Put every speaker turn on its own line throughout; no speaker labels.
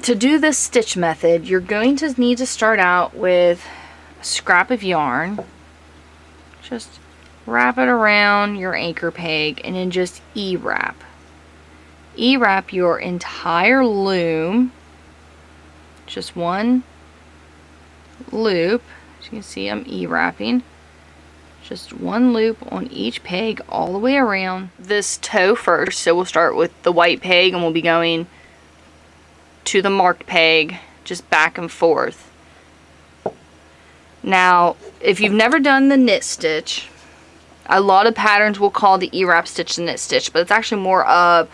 to do this stitch method, you're going to need to start out with a scrap of yarn. Just wrap it around your anchor peg and then just E-wrap. E-wrap your entire loom. Just one loop. As you can see, I'm E-wrapping. Just one loop on each peg all the way around this toe first. So we'll start with the white peg and we'll be going to the marked peg, just back and forth. Now, if you've never done the knit stitch, a lot of patterns will call the E-wrap stitch the knit stitch, but it's actually more of,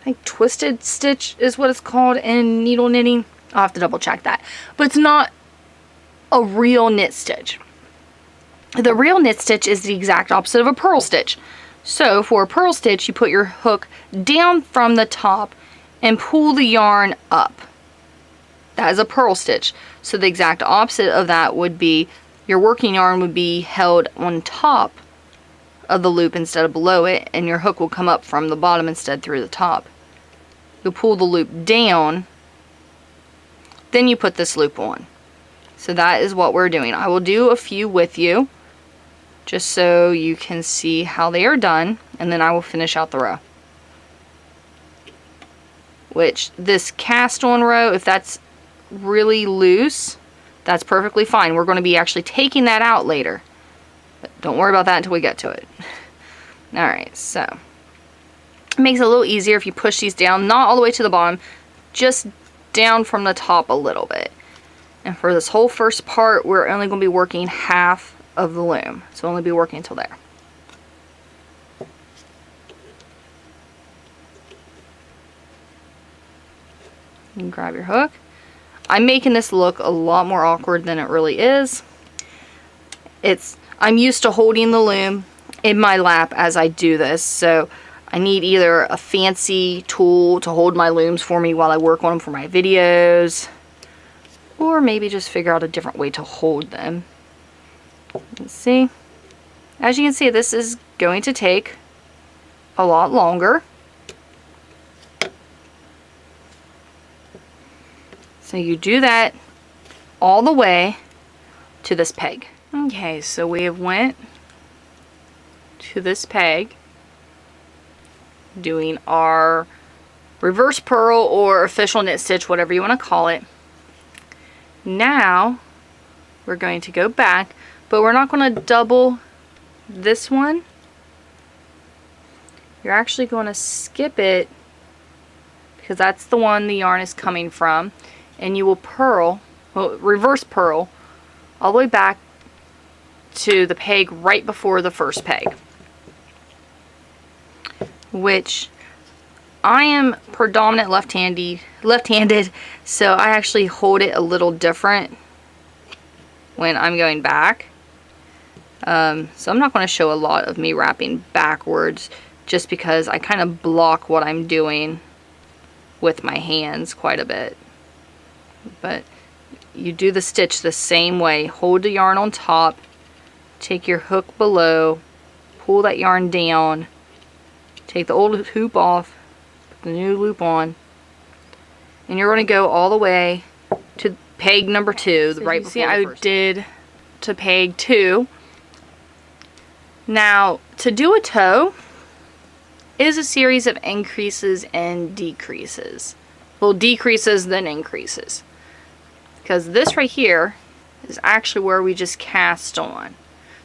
I think, twisted stitch is what it's called in needle knitting. I'll have to double check that. But it's not a real knit stitch. The real knit stitch is the exact opposite of a purl stitch. So for a purl stitch, you put your hook down from the top and pull the yarn up. That is a purl stitch. So the exact opposite of that would be your working yarn would be held on top of the loop instead of below it, and your hook will come up from the bottom instead through the top. You'll pull the loop down, then you put this loop on. So that is what we're doing. I will do a few with you just so you can see how they are done, and then I will finish out the row. Which, this cast on row, if that's really loose, that's perfectly fine. We're going to be actually taking that out later. But don't worry about that until we get to it. Alright, so it makes it a little easier if you push these down, not all the way to the bottom, just down from the top a little bit. And for this whole first part, we're only going to be working half of the loom. So we'll only be working until there. You can grab your hook. I'm making this look a lot more awkward than it really is. I'm used to holding the loom in my lap as I do this, so I need either a fancy tool to hold my looms for me while I work on them for my videos, or maybe just figure out a different way to hold them. Let's see. As you can see, this is going to take a lot longer. So you do that all the way to this peg. Okay, so we have went to this peg, doing our reverse purl or official knit stitch, whatever you want to call it. Now we're going to go back, but we're not going to double this one. You're actually going to skip it because that's the one the yarn is coming from. And you will purl, well, reverse purl, all the way back to the peg right before the first peg. Which, I am predominant left-handed, so I actually hold it a little different when I'm going back. So I'm not going to show a lot of me wrapping backwards, just because I kind of block what I'm doing with my hands quite a bit. But you do the stitch the same way. Hold the yarn on top, take your hook below, pull that yarn down, take the old hoop off, put the new loop on, and you're going to go all the way to peg number 2, so right before I did to peg 2. Now, to do a toe is a series of increases and decreases. Well, decreases then increases. Because this right here is actually where we just cast on.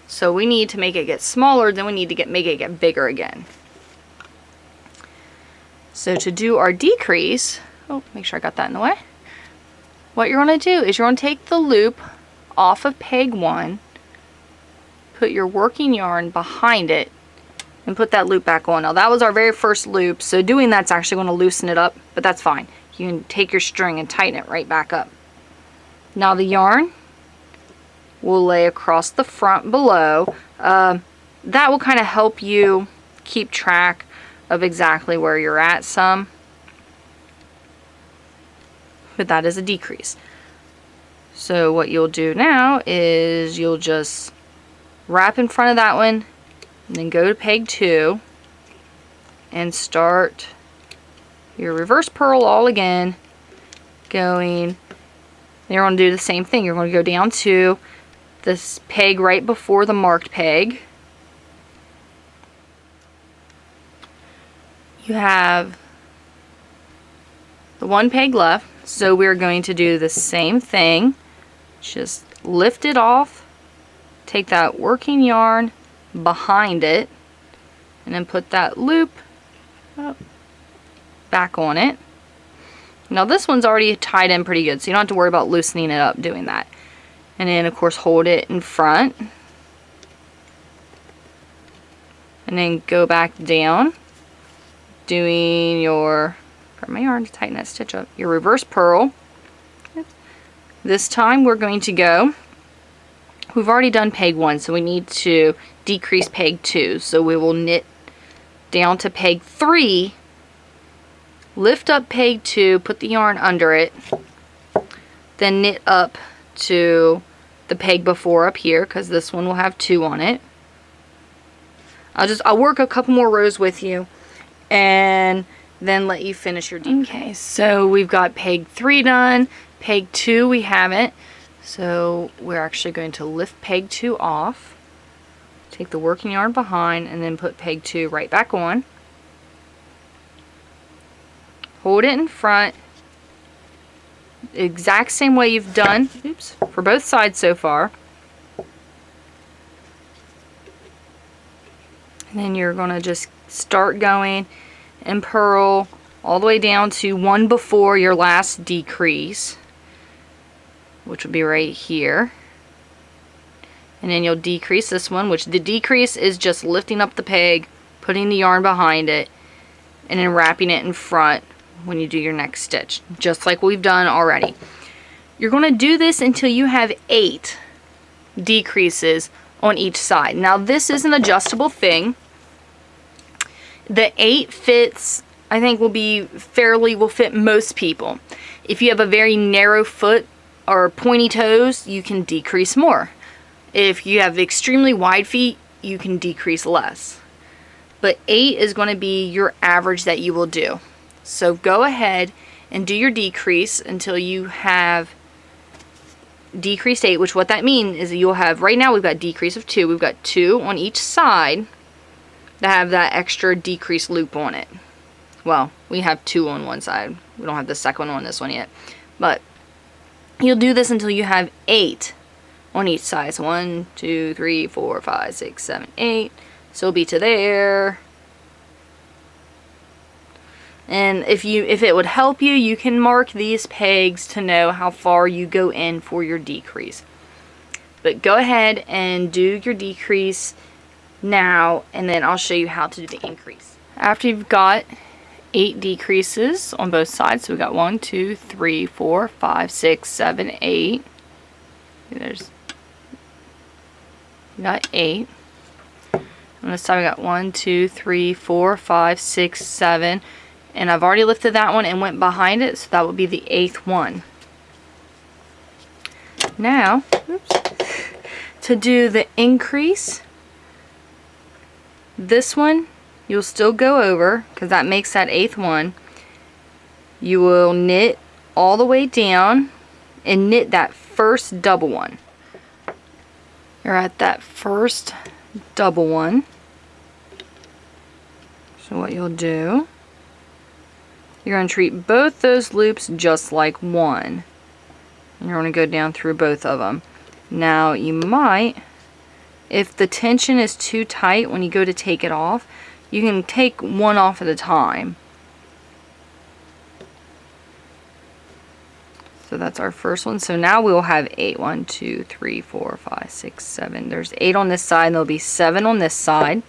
So we need to make it get smaller, then we need to make it get bigger again. So to do our decrease, oh, make sure I got that in the way. What you're going to do is you're going to take the loop off of peg 1, put your working yarn behind it, and put that loop back on. Now that was our very first loop, so doing that's actually going to loosen it up, but that's fine. You can take your string and tighten it right back up. Now the yarn will lay across the front below. That will kind of help you keep track of exactly where you're at some. But that is a decrease. So what you'll do now is you'll just wrap in front of that one, and then go to peg 2 and start your reverse purl all again, going, you're going to do the same thing. You're going to go down to this peg right before the marked peg. You have the one peg left, so we're going to do the same thing. Just lift it off, take that working yarn behind it, and then put that loop back on it. Now this one's already tied in pretty good, so you don't have to worry about loosening it up doing that. And then of course hold it in front. And then go back down, doing your, grab my yarn to tighten that stitch up, your reverse purl. This time we're going to go, we've already done peg 1, so we need to decrease peg 2. So we will knit down to peg 3, lift up peg 2, put the yarn under it, then knit up to the peg before up here, because this one will have 2 on it. I'll work a couple more rows with you and then let you finish your decrease. Okay, so we've got peg 3 done, peg 2 we haven't, so we're actually going to lift peg 2 off, take the working yarn behind, and then put peg 2 right back on. Hold it in front, exact same way you've done, oops, for both sides so far. And then you're going to just start going and purl all the way down to one before your last decrease, which will be right here. And then you'll decrease this one, which the decrease is just lifting up the peg, putting the yarn behind it, and then wrapping it in front when you do your next stitch, just like we've done already. You're going to do this until you have 8 decreases on each side. Now this is an adjustable thing. The 8 fits, I think, will fit most people. If you have a very narrow foot or pointy toes, you can decrease more. If you have extremely wide feet, you can decrease less. But 8 is going to be your average that you will do. So go ahead and do your decrease until you have decreased 8, which what that means is that you'll have, right now we've got decrease of 2. We've got 2 on each side that have that extra decrease loop on it. Well, we have 2 on one side. We don't have the second one on this one yet. But you'll do this until you have 8 on each side. So 1, 2, 3, 4, 5, 6, 7, 8. So it'll be to there. And if it would help you, you can mark these pegs to know how far you go in for your decrease. But go ahead and do your decrease now, and then I'll show you how to do the increase. After you've got 8 decreases on both sides, so we've got 1, 2, 3, 4, 5, 6, 7, 8. We got 8. On this side we got 1, 2, 3, 4, 5, 6, 7. And I've already lifted that one and went behind it, so that would be the 8th one. Now, to do the increase, this one you'll still go over, because that makes that 8th one. You will knit all the way down and knit that first double one. You're at that first double one. So what you'll do, you're going to treat both those loops just like one. And you're going to go down through both of them. Now you might, if the tension is too tight when you go to take it off, you can take one off at a time. So that's our first one. So now we'll have 8. 1, 2, 3, 4, 5, 6, 7. There's 8 on this side, and there'll be 7 on this side.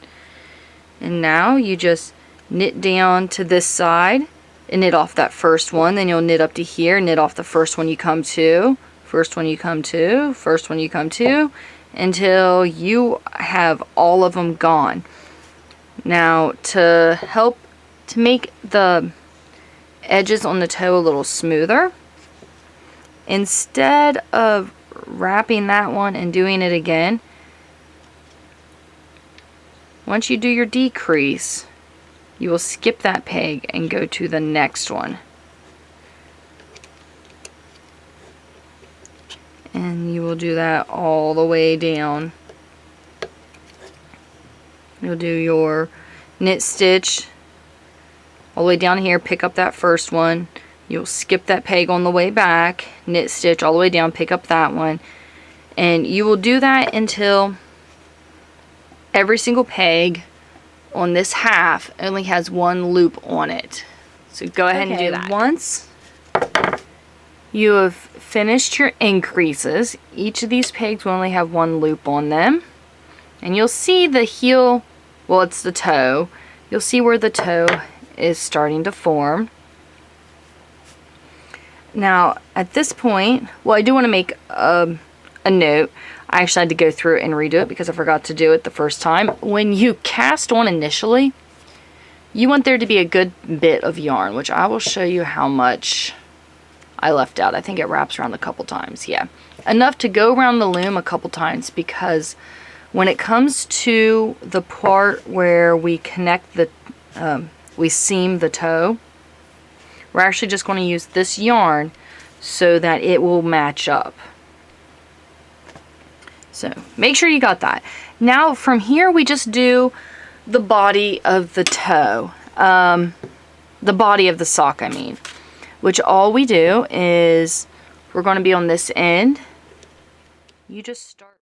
And now you just knit down to this side and knit off that first one. Then you'll knit up to here, knit off the first one you come to, first one you come to, first one you come to, until you have all of them gone. Now, to help to make the edges on the toe a little smoother, instead of wrapping that one and doing it again, once you do your decrease, you will skip that peg and go to the next one. And you will do that all the way down. You'll do your knit stitch all the way down here, pick up that first one. You'll skip that peg on the way back, knit stitch all the way down, pick up that one. And you will do that until every single peg on this half only has one loop on it. So go ahead and do that. Once you have finished your increases, each of these pegs will only have one loop on them. And you'll see the heel, well, it's the toe. You'll see where the toe is starting to form. Now, at this point, well, I do want to make a note. I actually had to go through and redo it because I forgot to do it the first time. When you cast on initially, you want there to be a good bit of yarn, which I will show you how much I left out. I think it wraps around a couple times. Yeah, enough to go around the loom a couple times, because when it comes to the part where we connect the, we seam the toe, we're actually just going to use this yarn so that it will match up. So make sure you got that. Now from here we just do the body of the toe, the body of the sock, I mean, which all we do is, we're going to be on this end. You just start